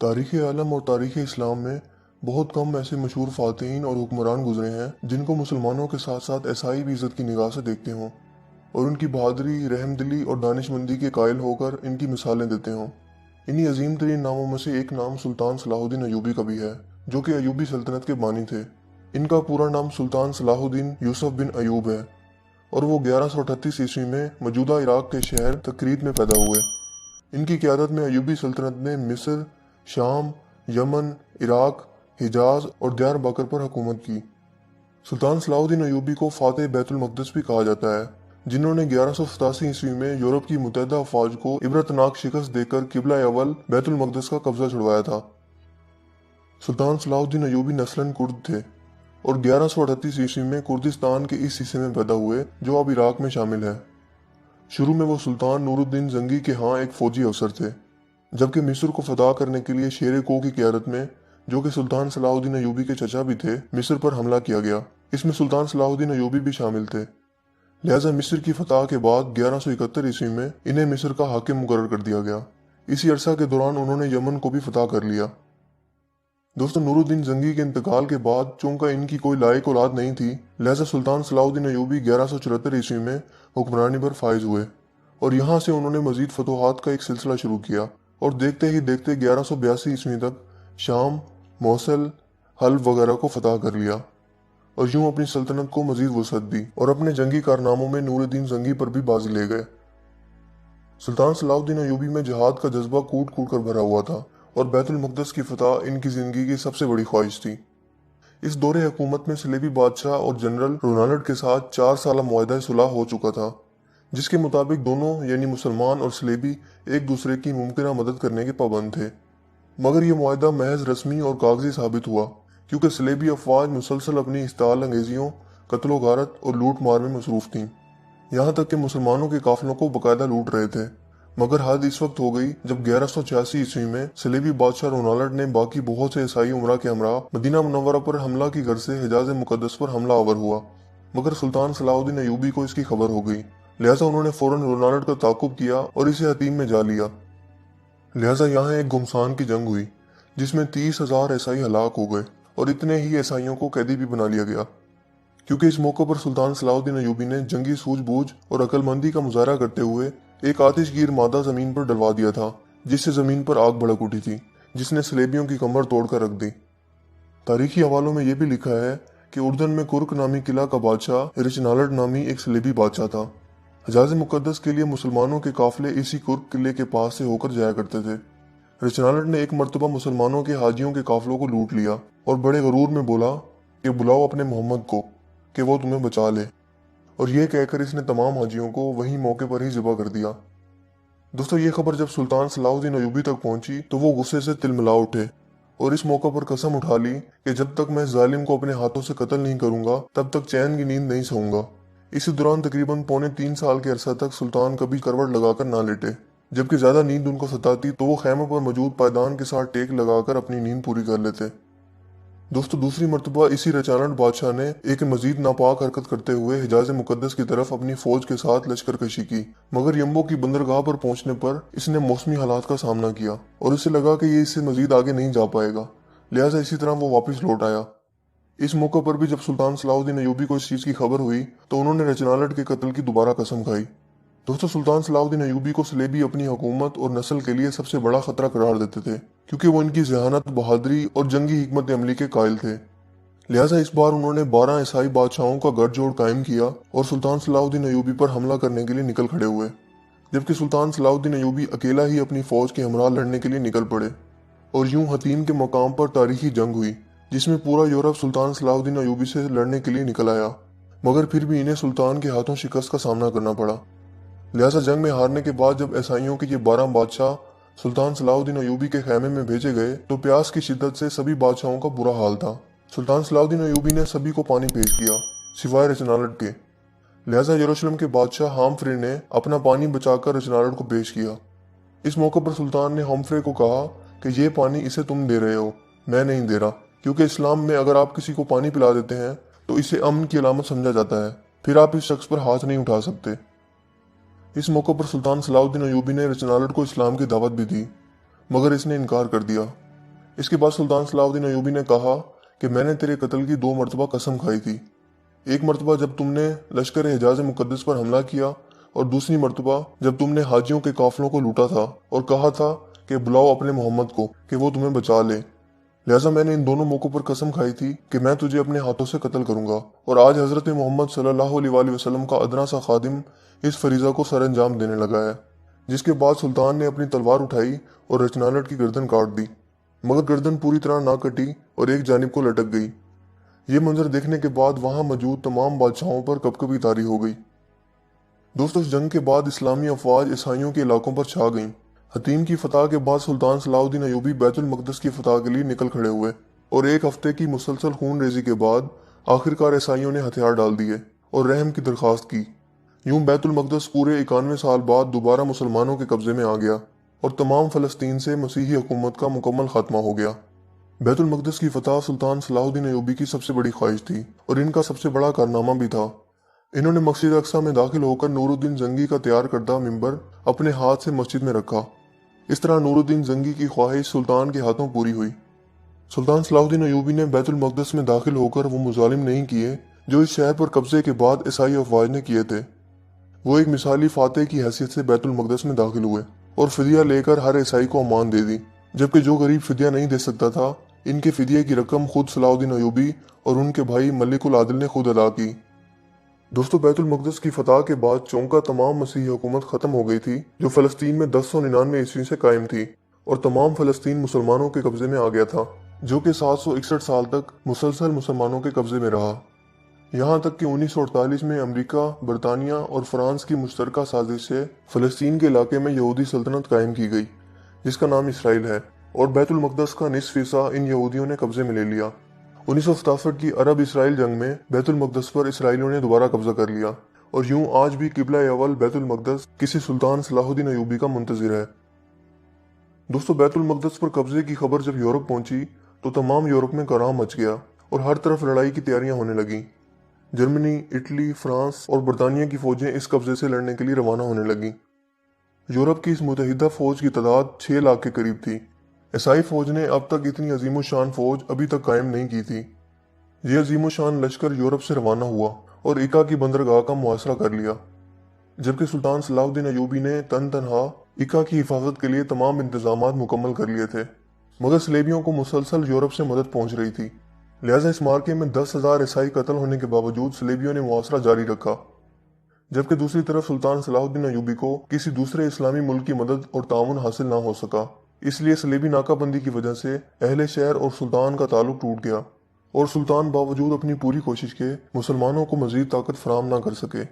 تاریخ عالم اور تاریخ اسلام میں بہت کم ایسے مشہور فاتحین اور حکمران گزرے ہیں جن کو مسلمانوں کے ساتھ ساتھ عیسائی بھی عزت کی نگاہ سے دیکھتے ہوں اور ان کی بہادری، رحم دلی اور دانش مندی کے قائل ہو کر ان کی مثالیں دیتے ہوں۔ انہی عظیم ترین ناموں میں سے ایک نام سلطان صلاح الدین ایوبی کا بھی ہے، جو کہ ایوبی سلطنت کے بانی تھے۔ ان کا پورا نام سلطان صلاح الدین یوسف بن ایوب ہے اور وہ 1138 عیسوی میں موجودہ عراق کے شہر تکریت میں پیدا ہوئے۔ ان کی قیادت میں ایوبی سلطنت نے مصر، شام، یمن، عراق، حجاز اور دیار بکر پر حکومت کی۔ سلطان صلاح الدین ایوبی کو فاتح بیت المقدس بھی کہا جاتا ہے، جنہوں نے 1187 عیسوی میں یورپ کی متحدہ افواج کو عبرتناک شکست دے کر قبلہ اول بیت المقدس کا قبضہ چھڑوایا تھا۔ سلطان صلاح الدین ایوبی نسلاً کرد تھے اور 1138 عیسوی میں کردستان کے اس حصے میں پیدا ہوئے جو اب عراق میں شامل ہے۔ شروع میں وہ سلطان نور الدین زنگی کے ہاں ایک فوجی افسر تھے، جبکہ مصر کو فتح کرنے کے لیے شیر کو کی قیادت میں، جو کہ سلطان صلاح الدین ایوبی کے چچا بھی تھے، مصر پر حملہ کیا گیا۔ اس میں سلطان صلاح الدین ایوبی بھی شامل تھے۔ لہٰذا مصر کی فتح کے بعد 1171 عیسوی میں انہیں مصر کا حاکم مقرر کر دیا گیا۔ اسی عرصہ کے دوران انہوں نے یمن کو بھی فتح کر لیا۔ دوستو، نور الدین زنگی کے انتقال کے بعد چونکہ ان کی کوئی لائق اولاد نہیں تھی، لہٰذا سلطان صلاح الدین ایوبی 1174 عیسوی میں حکمرانی پر فائز ہوئے اور یہاں سے انہوں نے مزید فتوحات کا ایک سلسلہ شروع کیا اور دیکھتے ہی دیکھتے 1182 عیسوی تک شام، موصل، حلب وغیرہ کو فتح کر لیا اور یوں اپنی سلطنت کو مزید وسعت دی اور اپنے جنگی کارناموں میں نور الدین زنگی پر بھی بازی لے گئے۔ سلطان صلاح الدین ایوبی میں جہاد کا جذبہ کوٹ کوٹ کر بھرا ہوا تھا اور بیت المقدس کی فتح ان کی زندگی کی سب سے بڑی خواہش تھی۔ اس دور حکومت میں صلیبی بادشاہ اور جنرل رونالڈ کے ساتھ 4 سالہ معاہدہ صلح ہو چکا تھا، جس کے مطابق دونوں یعنی مسلمان اور صلیبی ایک دوسرے کی ممکنہ مدد کرنے کے پابند تھے۔ مگر یہ معاہدہ محض رسمی اور کاغذی ثابت ہوا، کیونکہ صلیبی افواج مسلسل اپنی اشتعال انگیزیوں، قتل و غارت اور لوٹ مار میں مصروف تھیں، یہاں تک کہ مسلمانوں کے قافلوں کو باقاعدہ لوٹ رہے تھے۔ مگر حد اس وقت ہو گئی جب 1186 عیسوی میں صلیبی بادشاہ رونالڈ نے باقی بہت سے عیسائی امراء کے ہمراہ مدینہ منورہ پر حملہ کی غرض سے حجاز مقدس پر حملہ آور ہوا، مگر سلطان صلاح الدین ایوبی کو اس کی خبر ہو گئی، لہٰذا انہوں نے فوراً رونالڈ کا تعاقب کیا اور اسے حطیم میں جا لیا۔ لہٰذا یہاں ایک گھمسان کی جنگ ہوئی جس میں 30,000 عیسائی ہلاک ہو گئے اور اتنے ہی عیسائیوں کو قیدی بھی بنا لیا گیا، کیونکہ اس موقع پر سلطان صلاح الدین ایوبی نے جنگی سوجھ بوجھ اور عقل مندی کا مظاہرہ کرتے ہوئے ایک آتش گیر مادہ زمین پر ڈلوا دیا تھا، جس سے زمین پر آگ بھڑک اٹھی تھی، جس نے صلیبیوں کی کمر توڑ کر رکھ دی۔ تاریخی حوالوں میں یہ بھی لکھا ہے کہ اردن میں کرک نامی قلعہ کا بادشاہ رچنالڈ نامی ایک صلیبی بادشاہ تھا۔ حجاز مقدس کے لیے مسلمانوں کے قافلے اسی کرک قلعے کے پاس سے ہو کر جایا کرتے تھے۔ رچنالڈ نے ایک مرتبہ مسلمانوں کے حاجیوں کے قافلوں کو لوٹ لیا اور بڑے غرور میں بولا کہ بلاؤ اپنے محمد کو کہ وہ تمہیں بچا لے، اور یہ کہہ کر اس نے تمام حاجیوں کو وہی موقع پر ہی ذبح کر دیا۔ دوستو، یہ خبر جب سلطان صلاح الدین ایوبی تک پہنچی تو وہ غصے سے تلملا اٹھے اور اس موقع پر قسم اٹھا لی کہ جب تک میں ظالم کو اپنے ہاتھوں سے قتل نہیں کروں گا تب تک چین کی نیند نہیں سوؤں گا۔ اسی دوران تقریباً 3.25 سال کے عرصہ تک سلطان کبھی کروٹ لگا کر نہ لیٹے، جبکہ زیادہ نیند ان کو ستاتی تو وہ خیمے پر موجود پائیدان کے ساتھ ٹیک لگا کر اپنی نیند پوری کر لیتے۔ دوستو، دوسری مرتبہ اسی رچالڈ بادشاہ نے ایک مزید ناپاک حرکت کرتے ہوئے حجاز مقدس کی طرف اپنی فوج کے ساتھ لشکر کشی کی، مگر یمبو کی بندرگاہ پر پہنچنے پر اس نے موسمی حالات کا سامنا کیا اور اسے لگا کہ یہ اس سے مزید آگے نہیں جا پائے گا، لہٰذا اسی طرح وہ واپس لوٹ آیا۔ اس موقع پر بھی جب سلطان صلاح الدین ایوبی کو اس چیز کی خبر ہوئی تو انہوں نے رچنالڈ کے قتل کی دوبارہ قسم کھائی۔ دوستو، سلطان صلاح الدین ایوبی کو صلیبی اپنی حکومت اور نسل کے لیے سب سے بڑا خطرہ قرار دیتے تھے، کیونکہ وہ ان کی ذہانت، بہادری اور جنگی حکمت عملی کے قائل تھے۔ لہٰذا اس بار انہوں نے 12 عیسائی بادشاہوں کا گٹھ جوڑ قائم کیا اور سلطان صلاح الدین ایوبی پر حملہ کرنے کے لیے نکل کھڑے ہوئے، جبکہ سلطان صلاح الدین ایوبی اکیلا ہی اپنی فوج کے ہمراہ لڑنے کے لیے نکل پڑے اور یوں حطیم کے مقام پر تاریخی جنگ ہوئی جس میں پورا یورپ سلطان صلاح الدین ایوبی سے لڑنے کے لیے نکل آیا، مگر پھر بھی انہیں سلطان کے ہاتھوں شکست کا سامنا کرنا پڑا۔ لہٰذا جنگ میں ہارنے کے بعد جب عیسائیوں کے یہ 12 بادشاہ سلطان صلاح الدین ایوبی کے خیمے میں بھیجے گئے تو پیاس کی شدت سے سبھی بادشاہوں کا برا حال تھا۔ سلطان صلاح الدین ایوبی نے سبھی کو پانی پیش کیا سوائے رچنالڈ کے، لہٰذا یروشلم کے بادشاہ ہامفرے نے اپنا پانی بچا کر رچنالڈ کو پیش کیا۔ اس موقع پر سلطان نے ہامفرے کو کہا کہ یہ پانی اسے تم دے رہے ہو، میں نہیں دے رہا، کیونکہ اسلام میں اگر آپ کسی کو پانی پلا دیتے ہیں تو اسے امن کی علامت سمجھا جاتا ہے، پھر آپ اس شخص پر ہاتھ نہیں اٹھا سکتے۔ اس موقع پر سلطان صلاح الدین ایوبی نے رچنالڈ کو اسلام کی دعوت بھی دی، مگر اس نے انکار کر دیا اس کے بعد سلطان صلاح الدین ایوبی نے کہا کہ میں نے تیرے قتل کی 2 مرتبہ قسم کھائی تھی، ایک مرتبہ جب تم نے لشکر حجاز مقدس پر حملہ کیا، اور دوسری مرتبہ جب تم نے حاجیوں کے قافلوں کو لوٹا تھا اور کہا تھا کہ بلاؤ اپنے محمد کو کہ وہ تمہیں بچا لے۔ لہٰذا میں نے ان دونوں موقعوں پر قسم کھائی تھی کہ میں تجھے اپنے ہاتھوں سے قتل کروں گا، اور آج حضرت محمد صلی اللہ علیہ وآلہ وسلم کا ادنا سا خادم اس فریضہ کو سر انجام دینے لگا ہے۔ جس کے بعد سلطان نے اپنی تلوار اٹھائی اور رچنالٹ کی گردن کاٹ دی، مگر گردن پوری طرح نہ کٹی اور ایک جانب کو لٹک گئی۔ یہ منظر دیکھنے کے بعد وہاں موجود تمام بادشاہوں پر کپکپی طاری ہو گئی۔ دوستو، اس جنگ کے بعد اسلامی افواج عیسائیوں کے علاقوں پر چھا گئیں۔ حطیم کی فتح کے بعد سلطان صلاح الدین ایوبی بیت المقدس کی فتح کے لیے نکل کھڑے ہوئے، اور ایک ہفتے کی مسلسل خون ریزی کے بعد آخرکار عیسائیوں نے ہتھیار ڈال دیے اور رحم کی درخواست کی۔ یوں بیت المقدس پورے 91 سال بعد دوبارہ مسلمانوں کے قبضے میں آ گیا، اور تمام فلسطین سے مسیحی حکومت کا مکمل خاتمہ ہو گیا۔ بیت المقدس کی فتح سلطان صلاح الدین ایوبی کی سب سے بڑی خواہش تھی، اور ان کا سب سے بڑا کارنامہ بھی تھا۔ انہوں نے مسجد اقصی میں داخل ہو کر نور الدین زنگی کا تیار کردہ ممبر اپنے ہاتھ سے مسجد میں رکھا۔ اس طرح نور الدین زنگی کی خواہش سلطان کے ہاتھوں پوری ہوئی۔ سلطان صلاح الدین ایوبی نے بیت المقدس میں داخل ہو کر وہ مظالم نہیں کیے جو اس شہر پر قبضے کے بعد عیسائی افواج نے کیے تھے۔ وہ ایک مثالی فاتح کی حیثیت سے بیت المقدس میں داخل ہوئے اور فدیہ لے کر ہر عیسائی کو امان دے دی، جبکہ جو غریب فدیہ نہیں دے سکتا تھا، ان کے فدیے کی رقم خود صلاح الدین ایوبی اور ان کے بھائی ملک العادل نے خود ادا کی۔ دوستو، بیت المقدس کی فتح کے بعد چونکہ تمام مسیحی حکومت ختم ہو گئی تھی جو فلسطین میں 1099 عیسوی سے قائم تھی، اور تمام فلسطین مسلمانوں کے قبضے میں آ گیا تھا، جو کہ 761 سال تک مسلسل مسلمانوں کے قبضے میں رہا، یہاں تک کہ 1948 میں امریکہ، برطانیہ اور فرانس کی مشترکہ سازش سے فلسطین کے علاقے میں یہودی سلطنت قائم کی گئی جس کا نام اسرائیل ہے، اور بیت المقدس کا نصف حصہ ان یہودیوں نے قبضے میں لے لیا۔ 1967 کی عرب اسرائیل جنگ میں بیت المقدس پر اسرائیلیوں نے دوبارہ قبضہ کر لیا، اور یوں آج بھی قبلہ اول بیت المقدس کسی سلطان صلاح الدین ایوبی کا منتظر ہے۔ دوستو، بیت المقدس پر قبضے کی خبر جب یورپ پہنچی تو تمام یورپ میں کوہرام مچ گیا اور ہر طرف لڑائی کی تیاریاں ہونے لگیں۔ جرمنی، اٹلی، فرانس اور برطانیہ کی فوجیں اس قبضے سے لڑنے کے لیے روانہ ہونے لگیں۔ یورپ کی اس متحدہ فوج کی تعداد 6 لاکھ کے قریب تھی۔ عیسائی فوج نے اب تک اتنی عظیم الشان فوج ابھی تک قائم نہیں کی تھی۔ یہ عظیم الشان لشکر یورپ سے روانہ ہوا اور اکا کی بندرگاہ کا محاصرہ کر لیا، جبکہ سلطان صلاح الدین ایوبی نے تنہا اکا کی حفاظت کے لیے تمام انتظامات مکمل کر لیے تھے، مگر صلیبیوں کو مسلسل یورپ سے مدد پہنچ رہی تھی۔ لہٰذا اس مارکے میں 10,000 عیسائی قتل ہونے کے باوجود صلیبیوں نے محاصرہ جاری رکھا، جبکہ دوسری طرف سلطان صلاح الدین ایوبی کو کسی دوسرے اسلامی ملک کی مدد اور تعاون حاصل نہ ہو سکا۔ اس لیے صلیبی ناکہ بندی کی وجہ سے اہل شہر اور سلطان کا تعلق ٹوٹ گیا، اور سلطان باوجود اپنی پوری کوشش کے مسلمانوں کو مزید طاقت فراہم نہ کر سکے۔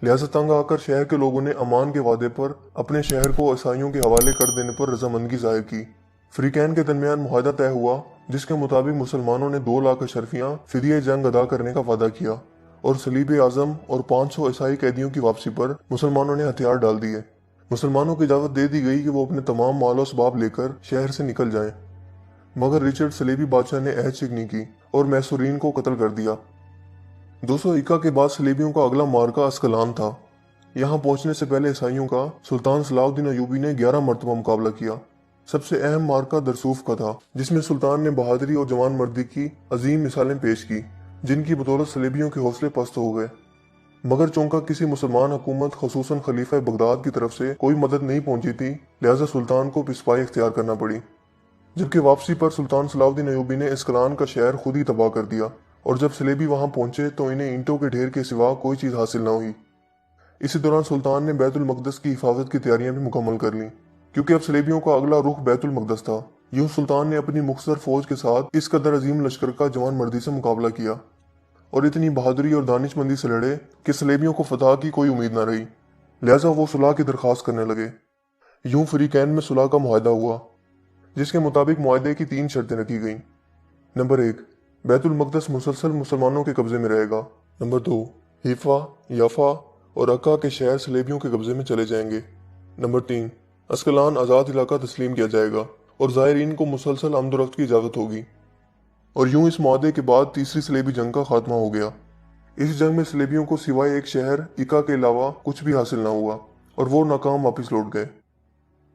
لہٰذا تنگ آ کر شہر کے لوگوں نے امان کے وعدے پر اپنے شہر کو عیسائیوں کے حوالے کر دینے پر رضامندی ظاہر کی۔ فریقین کے درمیان معاہدہ طے ہوا جس کے مطابق مسلمانوں نے 2 لاکھ اشرفیاں فدیہ جنگ ادا کرنے کا وعدہ کیا، اور صلیب اعظم اور 500 عیسائی قیدیوں کی واپسی پر مسلمانوں نے ہتھیار ڈال دیے۔ مسلمانوں کو اجازت دے دی گئی کہ وہ اپنے تمام مال و اسباب لے کر شہر سے نکل جائیں، مگر رچرڈ صلیبی بادشاہ نے عہد شکنی کی اور میسورین کو قتل کر دیا۔ 200 اکا کے بعد صلیبیوں کا اگلا مارکہ اسکلان تھا۔ یہاں پہنچنے سے پہلے عیسائیوں کا سلطان صلاح الدین ایوبی نے 11 مرتبہ مقابلہ کیا۔ سب سے اہم مارکہ درسوف کا تھا، جس میں سلطان نے بہادری اور جوان مردی کی عظیم مثالیں پیش کی، جن کی بدولت صلیبیوں کے حوصلے پست ہو گئے۔ مگر چونکہ کسی مسلمان حکومت خصوصاً خلیفہ بغداد کی طرف سے کوئی مدد نہیں پہنچی تھی، لہذا سلطان کو پسپائی اختیار کرنا پڑی، جبکہ واپسی پر سلطان صلاح الدین ایوبی نے اسکلان کا شہر خود ہی تباہ کر دیا، اور جب صلیبی وہاں پہنچے تو انہیں اینٹوں کے ڈھیر کے سوا کوئی چیز حاصل نہ ہوئی۔ اسی دوران سلطان نے بیت المقدس کی حفاظت کی تیاریاں بھی مکمل کر لیں، کیونکہ اب صلیبیوں کا اگلا رخ بیت المقدس تھا۔ یوں سلطان نے اپنی مختصر فوج کے ساتھ اس قدر عظیم لشکر کا جوان مردی سے مقابلہ کیا، اور اتنی بہادری اور دانش مندی سے لڑے کہ صلیبیوں کو فتح کی کوئی امید نہ رہی، لہٰذا وہ صلح کی درخواست کرنے لگے۔ یوں فریقین میں صلح کا معاہدہ ہوا، جس کے مطابق معاہدے کی 3 شرطیں رکھی گئیں۔ نمبر 1، بیت المقدس مسلسل مسلمانوں کے قبضے میں رہے گا۔ نمبر 2، حیفا، یافا اور عکا کے شہر صلیبیوں کے قبضے میں چلے جائیں گے۔ نمبر 3، اسکلان آزاد علاقہ تسلیم کیا جائے گا اور زائرین کو مسلسل آمد و رفت کی اجازت ہوگی۔ اور یوں اس معاہدے کے بعد تیسری صلیبی جنگ کا خاتمہ ہو گیا۔ اس جنگ میں صلیبیوں کو سوائے ایک شہر اکا کے علاوہ کچھ بھی حاصل نہ ہوا، اور وہ ناکام واپس لوٹ گئے۔